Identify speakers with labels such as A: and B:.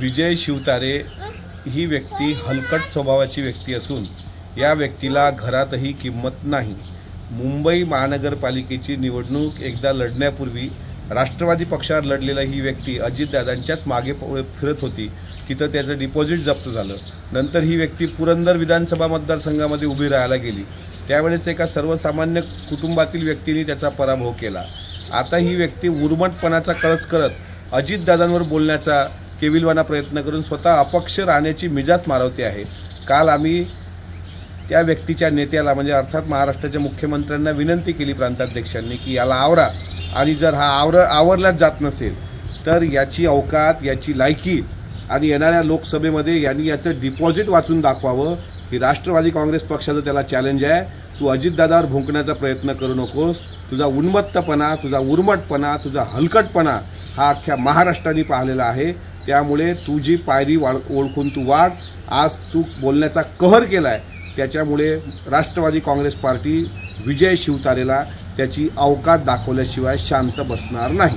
A: विजय शिवतारे ही व्यक्ती हलकट स्वभावाची व्यक्ती असून या व्यक्तीला घरातही किंमत नाही। मुंबई महानगरपालिकेची निवडणूक एकदा लढण्यापूर्वी राष्ट्रवादी पक्षावर लढलेला ही व्यक्ती अजितदादांच्याच मागे फिरत होती। तिथं त्याचं डिपॉझिट जप्त झालं। नंतर ही व्यक्ती पुरंदर विधानसभा मतदारसंघामध्ये उभी राहायला गेली। त्यावेळेस एका सर्वसामान्य कुटुंबातील व्यक्तीने त्याचा पराभव केला। आता ही व्यक्ती उर्मटपणाचा कळस करत अजितदादांवर बोलण्याचा केविलवाना प्रयत्न करून स्वतः अपक्ष राहण्याची मिजाज मारवते आहे। काल आम्ही त्या व्यक्तीच्या नेत्याला म्हणजे अर्थात महाराष्ट्राच्या मुख्यमंत्र्यांना विनंती केली प्रांताध्यक्षांनी की याला आवरा, आणि जर हा आवरलाच जात नसेल तर याची अवकात, याची लायकी आणि येणाऱ्या लोकसभेमध्ये यांनी याचं डिपॉझिट वाचून दाखवावं। ही राष्ट्रवादी काँग्रेस पक्षाचं त्याला चॅलेंज आहे। तू अजितदादावर भुंकण्याचा प्रयत्न करू नकोस। तुझा उन्मत्तपणा, तुझा उर्मटपणा, तुझा हलकटपणा हा अख्ख्या महाराष्ट्राने पाहिलेला आहे। त्यामुळे तुझी पायरी ओळखून तू वाढ। आज तू बोलण्याचा कहर केला आहे, त्याच्यामुळे राष्ट्रवादी काँग्रेस पार्टी विजय शिवतारेला त्याची अवकात दाखवल्याशिवाय शांत बसणार नाही।